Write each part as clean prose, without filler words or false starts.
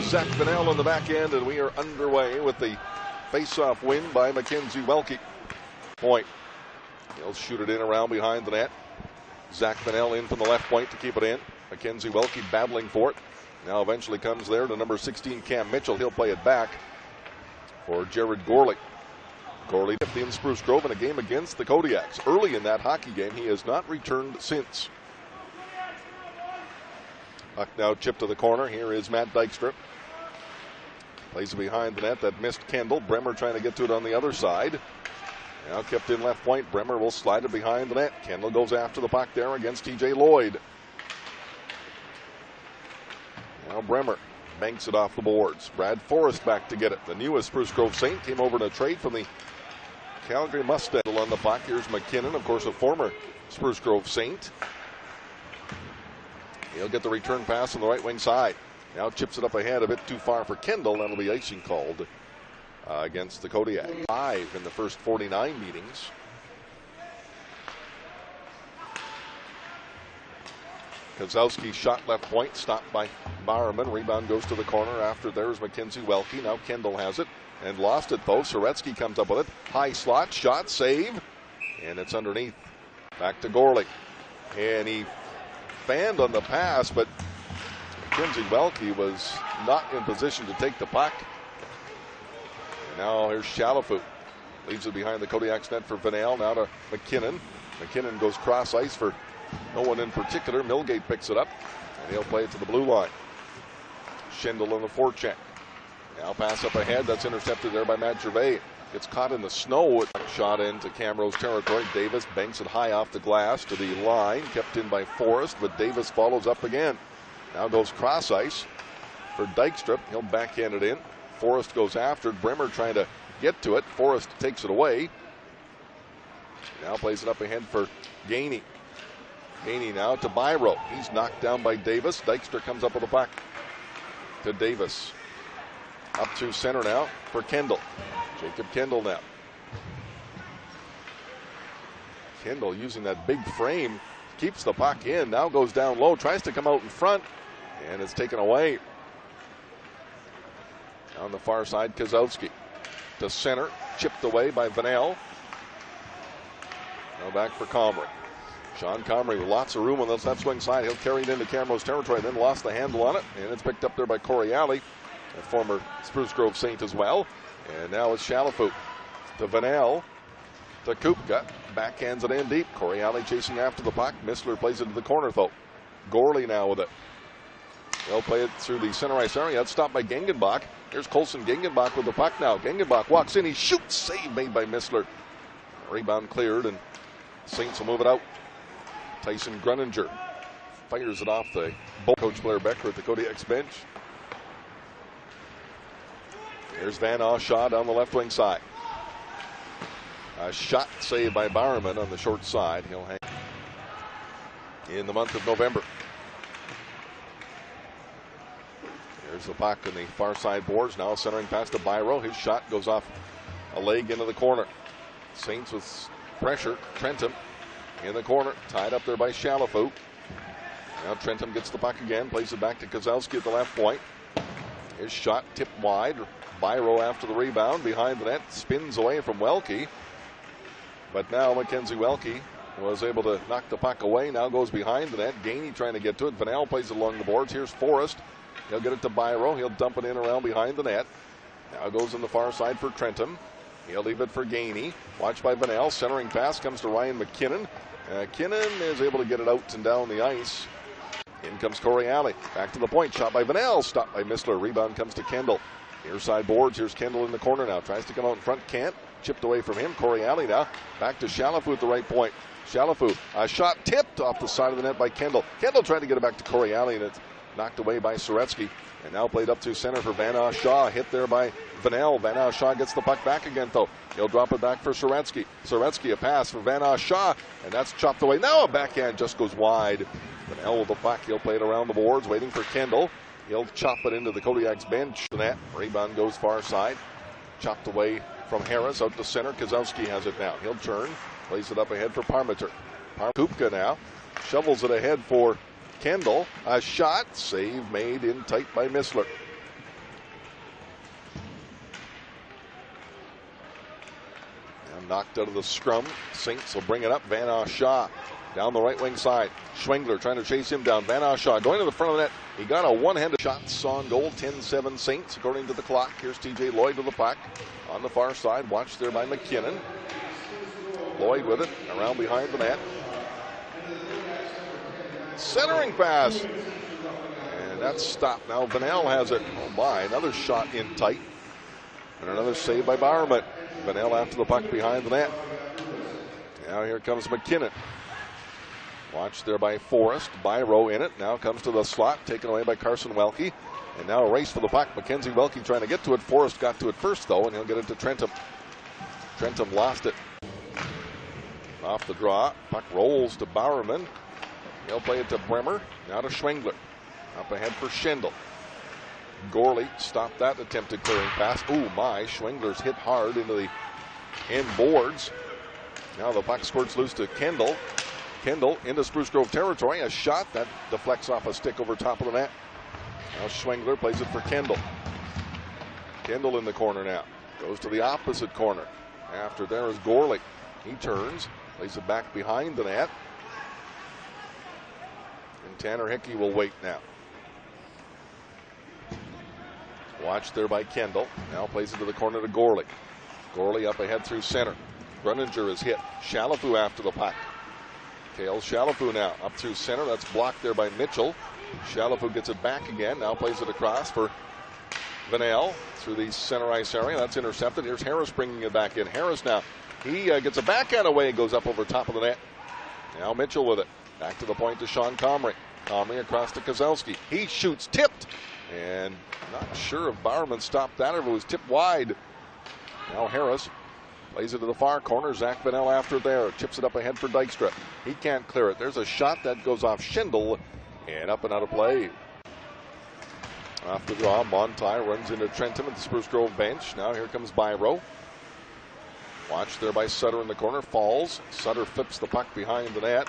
Zach Vinnell on the back end, and we are underway with the face-off win by Mackenzie Welke. Point. He'll shoot it in around behind the net. Zach Vinnell in from the left point to keep it in. Mackenzie Welke battling for it. Now eventually comes there to number 16, Cam Mitchell. He'll play it back for Jared Gorley. Gorley in Spruce Grove in a game against the Kodiaks. Early in that hockey game, he has not returned since. Puck now chipped to the corner. Here is Matt Dykstra. Plays it behind the net. That missed Kendall. Bremer trying to get to it on the other side. Now kept in left point. Bremer will slide it behind the net. Kendall goes after the puck there against TJ Lloyd. Now Bremer banks it off the boards. Brad Forrest back to get it. The newest Spruce Grove Saint came over in a trade from the Calgary Mustang on the puck. Here's McKinnon, of course, a former Spruce Grove Saint. He'll get the return pass on the right wing side. Now chips it up ahead a bit too far for Kendall. That'll be icing called against the Kodiaks. 5 in the first 49 meetings. Kozowski shot left point, stopped by Bowerman. Rebound goes to the corner after there's Mackenzie Welke. Now Kendall has it and lost it though. Soretsky comes up with it. High slot, shot, save, and it's underneath. Back to Gorley. And he fanned on the pass, but Mackenzie Welke was not in position to take the puck. And now here's Chalafoot. Leaves it behind the Kodiaks net for Vinnell. Now to McKinnon. McKinnon goes cross ice for no one in particular. Milgate picks it up, and he'll play it to the blue line. Schendel on the forecheck. Now pass up ahead. That's intercepted there by Matt Gervais. Gets caught in the snow. Shot into Camrose territory. Davis banks it high off the glass to the line. Kept in by Forrest, but Davis follows up again. Now goes cross ice for Dykstra. He'll backhand it in. Forrest goes after it. Bremer trying to get to it. Forrest takes it away. Now plays it up ahead for Gainey. Gainey now to Byro. He's knocked down by Davis. Dykstra comes up with the puck to Davis. Up to center now for Kendall. Jacob Kendall now. Kendall using that big frame. Keeps the puck in. Now goes down low. Tries to come out in front. And it's taken away. On the far side, Kozowski. To center. Chipped away by Vinnell. Now back for Comrie. Sean Comrie with lots of room on the left swing side. He'll carry it into Camrose territory, then lost the handle on it, and it's picked up there by Corey Alley, a former Spruce Grove Saint as well. And now it's Chalafoot to Vinnell to Kupka. Backhands it in deep. Corey Alley chasing after the puck. Missler plays it to the corner though. Gorley now with it. They'll play it through the center ice area. It's stopped by Gengenbach. Here's Colson Gengenbach with the puck now. Gengenbach walks in. He shoots. Save made by Missler. Rebound cleared, and Saints will move it out. Tyson Gruninger fires it off the coach Blair Becker at the Kodiaks bench. Here's Van Oshaw down the left wing side. A shot saved by Bowerman on the short side. He'll hang in the month of November. Here's the puck in the far side boards. Now centering pass to Byro. His shot goes off a leg into the corner. Saints with pressure. Trentham in the corner, tied up there by Chalafoot. Now Trentham gets the puck again, plays it back to Kozowski at the left point. His shot tipped wide. Byro after the rebound, behind the net, spins away from Welke. But now Mackenzie Welke was able to knock the puck away. Now goes behind the net. Gainey trying to get to it. Vinnell plays it along the boards. Here's Forrest. He'll get it to Byro. He'll dump it in around behind the net. Now goes in the far side for Trentham. He'll leave it for Gainey. Watched by Vinnell. Centering pass comes to Ryan McKinnon. McKinnon is able to get it out and down the ice. In comes Corey Alley. Back to the point. Shot by Vinnell. Stopped by Missler. Rebound comes to Kendall. Near side boards. Here's Kendall in the corner now. Tries to come out in front. Can't. Chipped away from him. Corey Alley now. Back to Chalafoot at the right point. Chalafoot. A shot tipped off the side of the net by Kendall. Kendall trying to get it back to Corey Alley, and it's knocked away by Soretsky. And now played up to center for Van Oshaw. Hit there by Vinnell. Van Oshaw gets the puck back again, though. He'll drop it back for Soretsky. Soretsky, a pass for Van Oshaw, and that's chopped away. Now a backhand just goes wide. Vinnell with the puck. He'll play it around the boards, waiting for Kendall. He'll chop it into the Kodiaks bench. The net. Rebound goes far side. Chopped away from Harris out to center. Kozowski has it now. He'll turn. Plays it up ahead for Parmenter. Kupka now. Shovels it ahead for Kendall. A shot. Save made in tight by Missler. knocked out of the scrum. Saints will bring it up. Van Shaw down the right wing side. Schwengler trying to chase him down. Van Shaw going to the front of the net. He got a one-handed shot. On goal. 10-7 Saints according to the clock. Here's TJ Lloyd with the puck on the far side. Watched there by McKinnon. Lloyd with it around behind the net. Centering pass. And that's stopped. Now Vinnell has it. Oh my, another shot in tight. And another save by Bowerman. Vinnell after the puck behind the net. Now here comes McKinnon. Watched there by Forrest. Byro in it. Now comes to the slot. Taken away by Carson Welke. And now a race for the puck. Mackenzie Welke trying to get to it. Forrest got to it first though, and he'll get it to Trentham. Trentham lost it. Off the draw. Puck rolls to Bowerman. He'll play it to Bremer. Now to Schwengler. Up ahead for Schendel. Gorley stopped that attempted clearing pass. Ooh my, Schwengler's hit hard into the end boards. Now the puck squirts loose to Kendall. Kendall into Spruce Grove territory. A shot that deflects off a stick over top of the net. Now Schwengler plays it for Kendall. Kendall in the corner now. Goes to the opposite corner. After there is Gorley. He turns, plays it back behind the net. And Tanner Hickey will wait now. Watched there by Kendall. Now plays it to the corner to Gorley. Gorley up ahead through center. Grunninger is hit. Chalafu after the puck. Kale Chalafu now up through center. That's blocked there by Mitchell. Chalafu gets it back again. Now plays it across for Vinnell through the center ice area. That's intercepted. Here's Harris bringing it back in. Harris now. He gets a backhand away and goes up over top of the net. Now Mitchell with it. Back to the point to Sean Comrie. Comrie across to Kozlowski. He shoots tipped. And not sure if Bowerman stopped that or if it was tipped wide. Now Harris plays it to the far corner. Zach Vinnell after there. Chips it up ahead for Dykstra. He can't clear it. There's a shot that goes off Schendel and up and out of play. Off the draw, Montai runs into Trentham at the Spruce Grove bench. Now here comes Byro. Watched there by Sutter in the corner. Falls. Sutter flips the puck behind the net.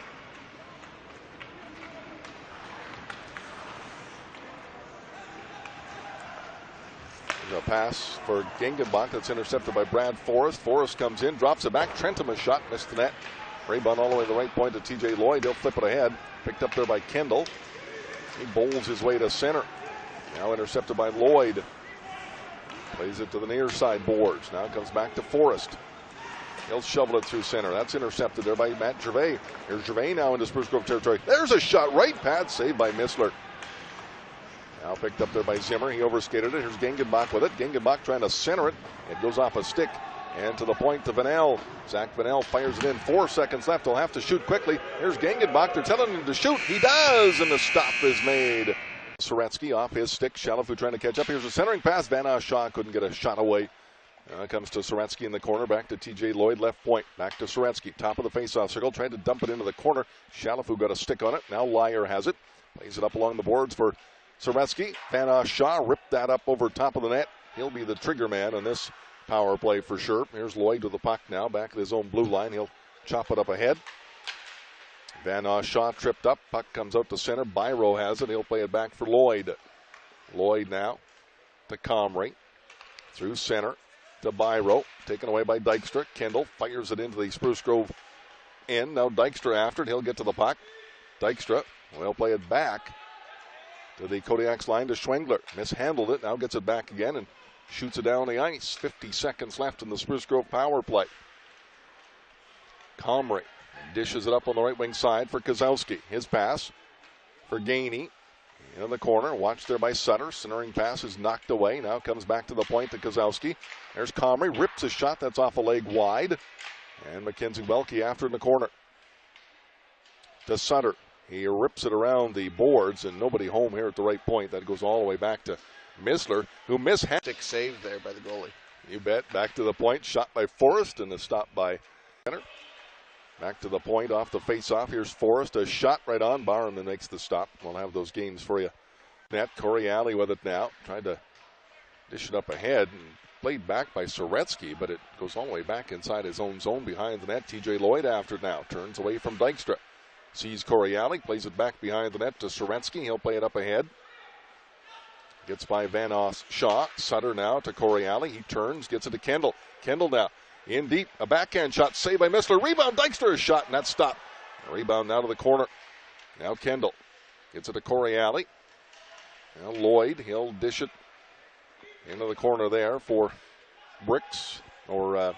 A pass for Gengenbach that's intercepted by Brad Forrest. Forrest comes in, drops it back. Trentham a shot, missed the net. Rayburn all the way to the right point to TJ Lloyd. He'll flip it ahead. Picked up there by Kendall. He bowls his way to center. Now intercepted by Lloyd. Plays it to the near side boards. Now comes back to Forrest. He'll shovel it through center. That's intercepted there by Matt Gervais. Here's Gervais now into Spruce Grove territory. There's a shot, right pad, saved by Missler. Now picked up there by Zimmer. He overskated it. Here's Gengenbach with it. Gengenbach trying to center it. It goes off a stick. And to the point to Vinnell. Zach Vinnell fires it in. 4 seconds left. He'll have to shoot quickly. Here's Gengenbach. They're telling him to shoot. He does. And the stop is made. Soretsky off his stick. Chalafu trying to catch up. Here's a centering pass. Van Shaw couldn't get a shot away. Comes to Soretsky in the corner. Back to TJ Lloyd. Left point. Back to Soretsky. Top of the faceoff circle. Tried to dump it into the corner. Chalafu got a stick on it. Now Lyer has it. Plays it up along the boards for Soretsky. Van Shaw ripped that up over top of the net. He'll be the trigger man in this power play for sure. Here's Lloyd with the puck now. Back at his own blue line. He'll chop it up ahead. Van Shaw tripped up. Puck comes out to center. Byro has it. He'll play it back for Lloyd. Lloyd now to Comrie. Through center to Byro. Taken away by Dykstra. Kendall fires it into the Spruce Grove end. Now Dykstra after it. He'll get to the puck. Dykstra will play it back to the Kodiaks line to Schwengler. Mishandled it. Now gets it back again and shoots it down the ice. 50 seconds left in the Spruce Grove power play. Comrie dishes it up on the right wing side for Kozlowski. His pass for Gainey in the corner. Watched there by Sutter. Centering pass is knocked away. Now comes back to the point to Kozlowski. There's Comrie. Rips a shot that's off a leg wide. And Mackenzie Welke after in the corner to Sutter. He rips it around the boards and nobody home here at the right point. That goes all the way back to Missler, who mishandled. Stick saved there by the goalie. You bet. Back to the point. Shot by Forrest and a stop by center. Back to the point off the face-off. Here's Forrest. A shot right on. Bowerman makes the stop. We'll have those games for you. Net. Corey Alley with it now. Tried to dish it up ahead and played back by Soretsky, but it goes all the way back inside his own zone behind the net. TJ Lloyd after it now. Turns away from Dykstra. Sees Corey Alley, plays it back behind the net to Soretsky. He'll play it up ahead. Gets by Van Shaw. Sutter now to Corey Alley. He turns, gets it to Kendall. Kendall now. In deep, a backhand shot saved by Missler. Rebound, Dykstra's shot, and that's stopped. Rebound now to the corner. Now Kendall gets it to Corey Alley. Now Lloyd, he'll dish it into the corner there for Bricks, or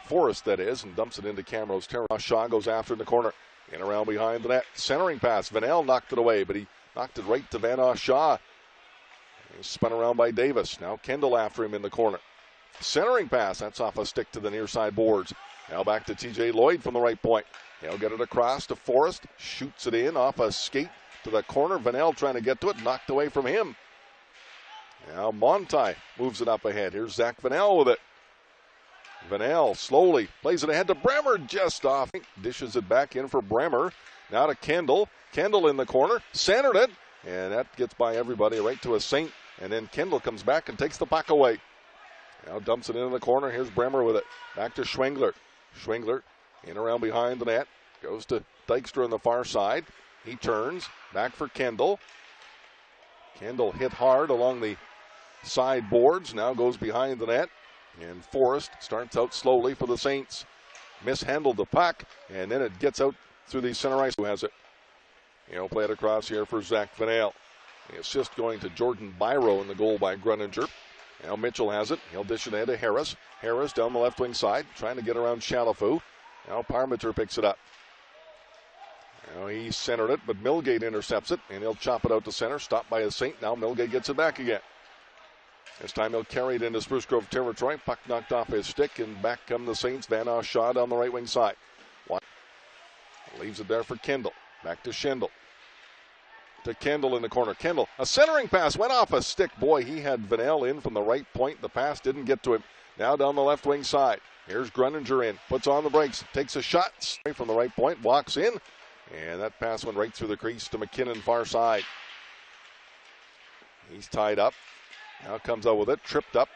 Forrest that is, and dumps it into Camrose. Shaw goes after in the corner. In around behind the net. Centering pass. Vinnell knocked it away, but he knocked it right to Van Shaw. He's spun around by Davis. Now Kendall after him in the corner. Centering pass. That's off a stick to the near side boards. Now back to TJ Lloyd from the right point. He'll get it across to Forrest. Shoots it in off a skate to the corner. Vinnell trying to get to it. Knocked away from him. Now Monti moves it up ahead. Here's Zach Vinnell with it. Vinnell slowly plays it ahead to Bremer, just off. Dishes it back in for Bremer. Now to Kendall. Kendall in the corner. Centered it. And that gets by everybody right to a Saint. And then Kendall comes back and takes the puck away. Now dumps it into the corner. Here's Bremer with it. Back to Schwengler. Schwengler in around behind the net. Goes to Dykstra on the far side. He turns. Back for Kendall. Kendall hit hard along the side boards. Now goes behind the net. And Forrest starts out slowly for the Saints. Mishandled the puck, and then it gets out through the center ice. Who has it? He'll play it across here for Zach Vinnell. The assist going to Jordan Byro in the goal by Gruninger. Now Mitchell has it. He'll dish it ahead to Harris. Harris down the left wing side, trying to get around Shalafu. Now Parmenter picks it up. Now he centered it, but Milgate intercepts it, and he'll chop it out to center. Stopped by a Saint. Now Milgate gets it back again. This time he'll carry it into Spruce Grove territory. Puck knocked off his stick, and back come the Saints. Van Shaw down the right wing side. Leaves it there for Kendall. Back to Schendel. To Kendall in the corner. Kendall, a centering pass went off a stick. Boy, he had Vinnell in from the right point. The pass didn't get to him. Now down the left wing side. Here's Gruninger in. Puts on the brakes. Takes a shot straight from the right point. Walks in. And that pass went right through the crease to McKinnon far side. He's tied up. Now comes out with it, tripped up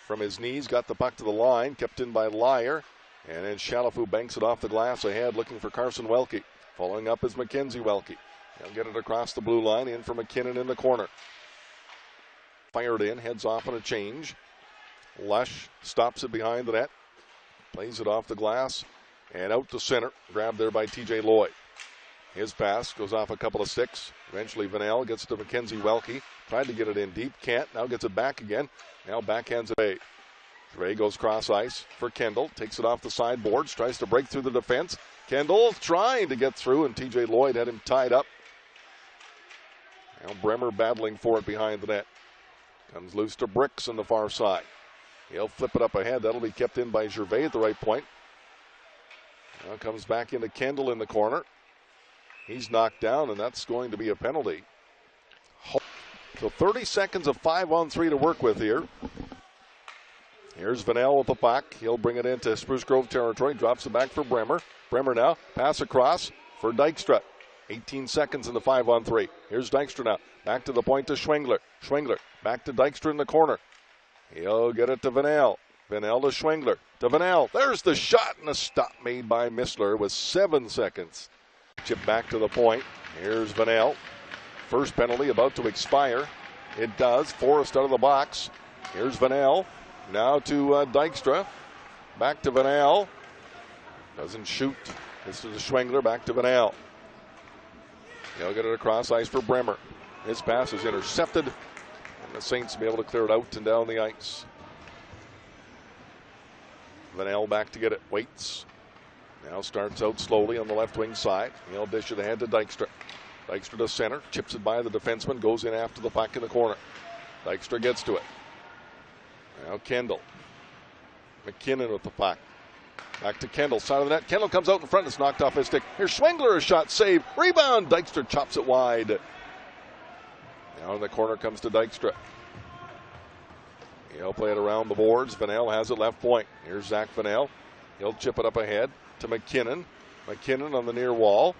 from his knees, got the puck to the line, kept in by Lyer, and then Shalafu banks it off the glass ahead, looking for Carson Welke. Following up is Mackenzie Welke. He'll get it across the blue line, in for McKinnon in the corner. Fired in, heads off on a change. Lush stops it behind the net, plays it off the glass, and out to center, grabbed there by TJ Lloyd. His pass goes off a couple of sticks. Eventually Vinnell gets to Mackenzie Welke. Tried to get it in deep, can't. Now gets it back again. Now backhands it. Trey goes cross ice for Kendall. Takes it off the sideboards. Tries to break through the defense. Kendall trying to get through, and TJ Lloyd had him tied up. Now Bremer battling for it behind the net. Comes loose to Bricks on the far side. He'll flip it up ahead. That'll be kept in by Gervais at the right point. Now comes back into Kendall in the corner. He's knocked down, and that's going to be a penalty. So 30 seconds of 5-on-3 to work with here. Here's Vinnell with the puck. He'll bring it into Spruce Grove territory. Drops it back for Bremer. Bremer now. Pass across for Dykstra. 18 seconds in the 5-on-3. Here's Dykstra now. Back to the point to Schwengler. Schwengler back to Dykstra in the corner. He'll get it to Vinnell. Vinnell to Schwengler. To Vinnell. There's the shot, and a stop made by Missler with 7 seconds. Chip back to the point. Here's Vinnell. First penalty about to expire. It does. Forrest out of the box. Here's Vinnell. Now to Dykstra. Back to Vinnell. Doesn't shoot. This is Schwengler. Back to Vinnell. He'll get it across ice for Bremer. His pass is intercepted, and the Saints will be able to clear it out and down the ice. Vinnell back to get it. Waits. Now starts out slowly on the left wing side. He'll dish it ahead to Dykstra. Dykstra to center. Chips it by the defenseman. Goes in after the puck in the corner. Dykstra gets to it. Now Kendall. McKinnon with the puck. Back to Kendall. Side of the net. Kendall comes out in front. It's knocked off his stick. Here's Schwengler. A shot saved. Rebound. Dykstra chops it wide. Now in the corner comes to Dykstra. He'll play it around the boards. Vinnell has it left point. Here's Zach Vinnell. He'll chip it up ahead to McKinnon. McKinnon on the near wall.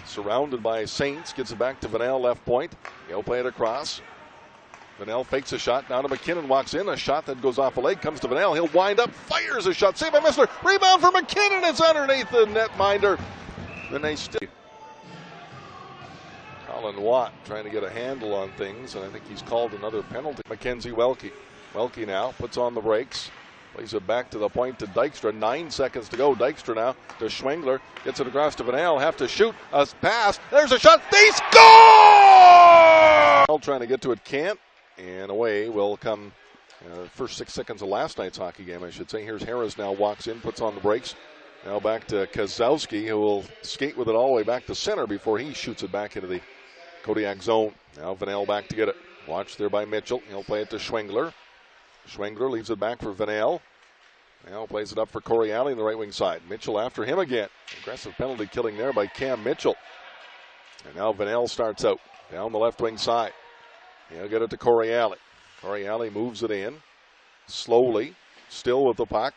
Surrounded by Saints. Gets it back to Vinnell left point. He'll play it across. Vinnell fakes a shot. Now to McKinnon. Walks in. A shot that goes off a leg. Comes to Vinnell. He'll wind up. Fires a shot. Saved by Missler. Rebound for McKinnon. It's underneath the netminder. Then they still. Colin Watt trying to get a handle on things, and I think he's called another penalty. Mackenzie Welke. Welke now puts on the brakes. Plays it back to the point to Dykstra. 9 seconds to go. Dykstra now to Schwengler. Gets it across to Vinnell. Have to shoot. A pass. There's a shot. They score! Trying to get to it. Can't. And away will come first 6 seconds of last night's hockey game, I should say. Here's Harris now. Walks in. Puts on the brakes. Now back to Kozowski, who will skate with it all the way back to center before he shoots it back into the Kodiak zone. Now Vinnell back to get it. Watched there by Mitchell. He'll play it to Schwengler. Schwengler leaves it back for Vinnell. Now plays it up for Correale on the right wing side. Mitchell after him again. Aggressive penalty killing there by Cam Mitchell. And now Vinnell starts out down the left wing side. He'll get it to Correale. Correale moves it in slowly, still with the puck.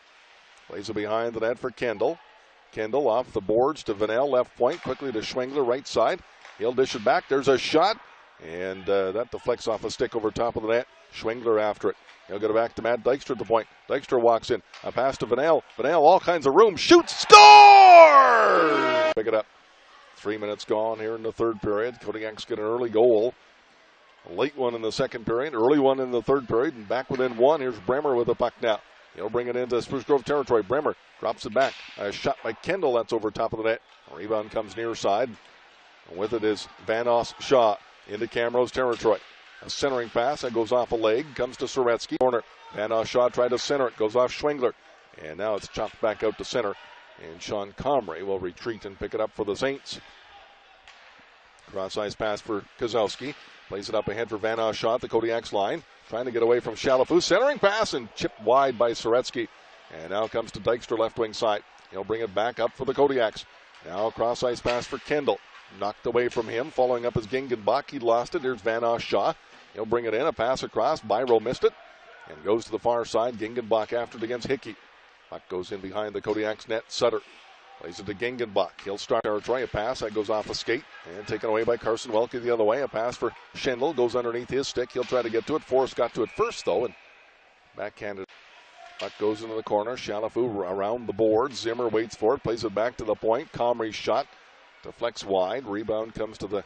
Plays it behind the net for Kendall. Kendall off the boards to Vinnell, left point, quickly to Schwengler, right side. He'll dish it back. There's a shot, and that deflects off a stick over top of the net. Schwengler after it. He'll get it back to Matt Dykstra at the point. Dykstra walks in. A pass to Vinnell. Vinnell, all kinds of room. Shoots. Scores! Pick it up. 3 minutes gone here in the third period. Kodiaks get an early goal. A late one in the second period. Early one in the third period. And back within one. Here's Bremer with the puck now. He'll bring it into Spruce Grove territory. Bremer drops it back. A shot by Kendall. That's over top of the net. A rebound comes near side. And with it is Vanos Shaw into Camrose territory. A centering pass that goes off a leg, comes to Soretsky. Corner. Vanos Shaw tried to center it, goes off Schwengler. And now it's chopped back out to center. And Sean Comrie will retreat and pick it up for the Saints. Cross-ice pass for Kozowski. Plays it up ahead for Vanos Shaw at the Kodiaks line. Trying to get away from Chalafou. Centering pass and chipped wide by Soretsky. And now comes to Dykstra left wing side. He'll bring it back up for the Kodiaks. Now cross-ice pass for Kendall. Knocked away from him. Following up is Gingenbach. He lost it. Here's Vanos Shaw. He'll bring it in. A pass across. Byro missed it. And goes to the far side. Gingenbach after it against Hickey. Puck goes in behind the Kodiaks net. Sutter plays it to Gingenbach. He'll start territory. A pass that goes off a skate. And taken away by Carson Welke the other way. A pass for Schendel. Goes underneath his stick. He'll try to get to it. Forrest got to it first though. And backhanded. Puck goes into the corner. Chalafou around the board. Zimmer waits for it. Plays it back to the point. Comrie's shot. Deflects wide. Rebound comes to the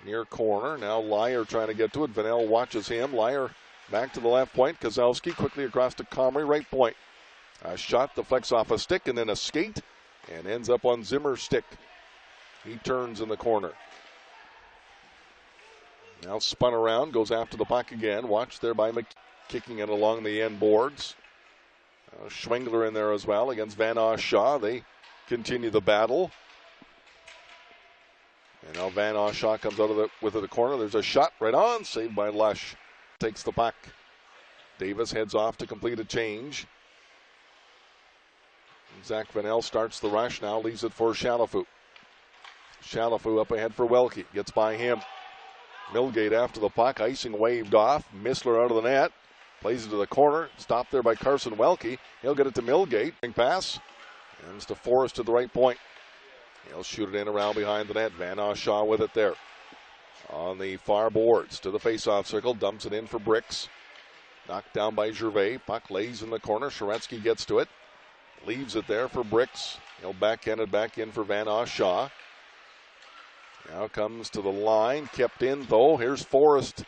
near corner. Now Lyer trying to get to it. Vinnell watches him. Lyer back to the left point. Kozowski quickly across to Comrie, right point. A shot deflects off a stick and then a skate and ends up on Zimmer's stick. He turns in the corner. Now spun around, goes after the puck again. Watched there by kicking it along the end boards. Schwengler in there as well against Vanos Shaw. They continue the battle. And now Vanos Shaw comes out of with the corner. There's a shot right on, saved by Lush. Takes the puck. Davis heads off to complete a change. Zach Vinnell starts the rush now, leaves it for Chalafou. Chalafou up ahead for Welke, gets by him. Milgate after the puck, icing waved off. Missler out of the net, plays it to the corner, stopped there by Carson Welke. He'll get it to Milgate, pass, and it's to Forrest to the right point. He'll shoot it in around behind the net. Vanos Shaw with it there. On the far boards to the face-off circle, dumps it in for Bricks. Knocked down by Gervais. Puck lays in the corner. Soretsky gets to it. Leaves it there for Bricks. He'll backhand it back in for Vanos Shaw. Now comes to the line. Kept in though. Here's Forrest.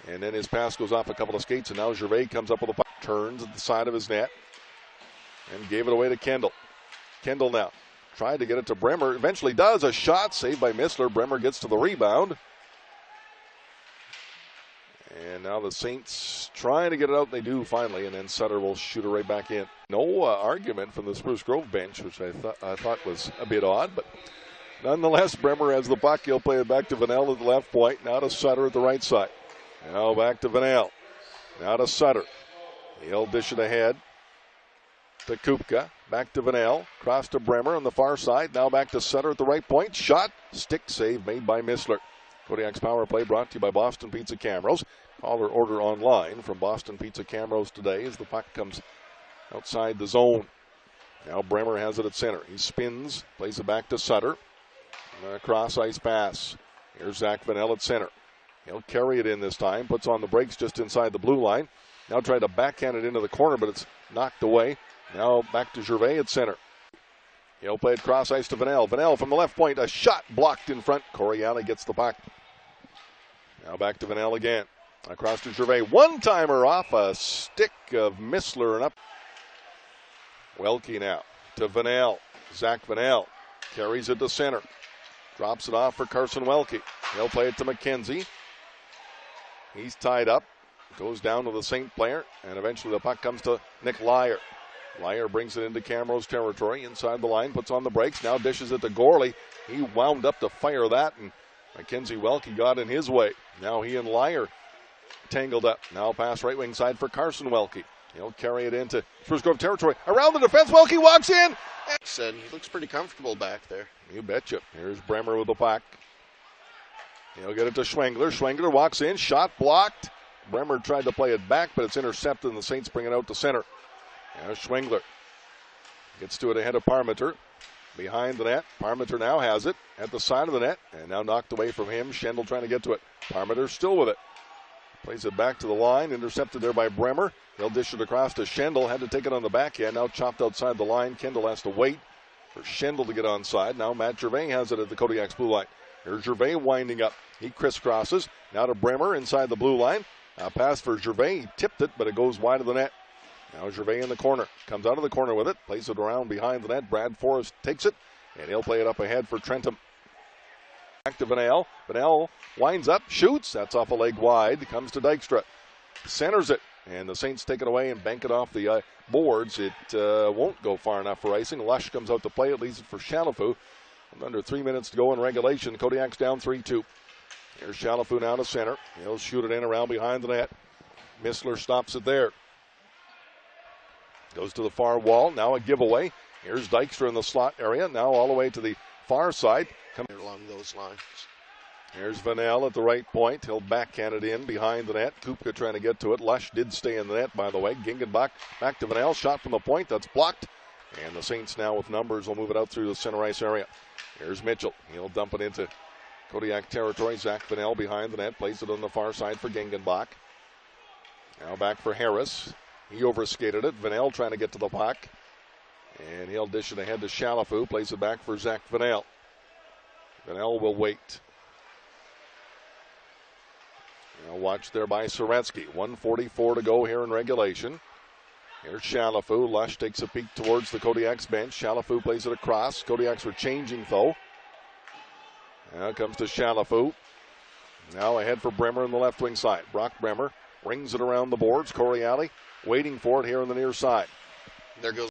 And then his pass goes off a couple of skates. And now Gervais comes up with a puck. Turns at the side of his net. And gave it away to Kendall. Kendall now. Tried to get it to Bremer. Eventually does. A shot saved by Missler. Bremer gets to the rebound. And now the Saints trying to get it out. They do finally. And then Sutter will shoot it right back in. No argument from the Spruce Grove bench, which I thought was a bit odd. But nonetheless, Bremer has the puck. He'll play it back to Vinnell at the left point. Now to Sutter at the right side. Now back to Vinnell. Now to Sutter. He'll dish it ahead to Kupka. Back to Vinnell. Cross to Bremer on the far side. Now back to Sutter at the right point. Shot. Stick save made by Missler. Kodiak's power play brought to you by Boston Pizza Camrose. Call or order online from Boston Pizza Camrose today as the puck comes outside the zone. Now Bremer has it at center. He spins. Plays it back to Sutter. A cross-ice pass. Here's Zach Vinnell at center. He'll carry it in this time. Puts on the brakes just inside the blue line. Now tried to backhand it into the corner, but it's knocked away. Now back to Gervais at center. He'll play it cross-ice to Vinnell. Vinnell from the left point. A shot blocked in front. Correale gets the puck. Now back to Vinnell again. Across to Gervais. One-timer off a stick of Missler and up. Welke now to Vinnell. Zach Vinnell carries it to center. Drops it off for Carson Welke. He'll play it to McKenzie. He's tied up. Goes down to the St. player, and eventually the puck comes to Nick Lyer. Lyer brings it into Camrose territory, inside the line, puts on the brakes, now dishes it to Gorley. He wound up to fire that, and Mackenzie Welke got in his way. Now he and Lyer tangled up. Now pass right wing side for Carson Welke. He'll carry it into Spruce Grove territory. Around the defense, Welke walks in. Said he looks pretty comfortable back there. You betcha. Here's Bremer with the puck. He'll get it to Schwengler. Schwengler walks in, shot blocked. Bremer tried to play it back, but it's intercepted, and the Saints bring it out to center. Now Schwengler gets to it ahead of Parmenter. Behind the net. Parmenter now has it at the side of the net, and now knocked away from him. Schendel trying to get to it. Parmenter still with it. Plays it back to the line, intercepted there by Bremer. He'll dish it across to Schendel. Had to take it on the backhand. Now chopped outside the line. Kendall has to wait for Schendel to get onside. Now Matt Gervais has it at the Kodiaks blue line. Here's Gervais winding up. He crisscrosses. Now to Bremer inside the blue line. Pass for Gervais. He tipped it, but it goes wide of the net. Now Gervais in the corner. Comes out of the corner with it. Plays it around behind the net. Brad Forrest takes it, and he'll play it up ahead for Trentham. Back to Vinnell. Vinnell winds up, shoots. That's off a leg wide. Comes to Dykstra. Centers it, and the Saints take it away and bank it off the boards. It won't go far enough for icing. Lush comes out to play it. Leaves it for Chalafu. Under 3 minutes to go in regulation. Kodiak's down 3-2. Here's Chalafu now to center. He'll shoot it in around behind the net. Missler stops it there. Goes to the far wall. Now a giveaway. Here's Dykstra in the slot area. Now all the way to the far side. Along those lines. Here's Vinnell at the right point. He'll backhand it in behind the net. Kupka trying to get to it. Lush did stay in the net, by the way. Gingenbach back to Vinnell. Shot from the point. That's blocked. And the Saints now with numbers will move it out through the center ice area. Here's Mitchell. He'll dump it into Kodiak territory. Zach Vinnell behind the net. Plays it on the far side for Gingenbach. Now back for Harris. He overskated it. Vinnell trying to get to the puck. And he'll dish it ahead to Chalafu. Plays it back for Zach Vinnell. Vinnell will wait. Now watch there by Sorensky. 1:44 to go here in regulation. Here's Chalafu. Lush takes a peek towards the Kodiaks bench. Chalafu plays it across. Kodiaks were changing though. Now comes to Chalafu. Now ahead for Bremer on the left wing side. Brock Bremer rings it around the boards. Corey Alley waiting for it here on the near side. There goes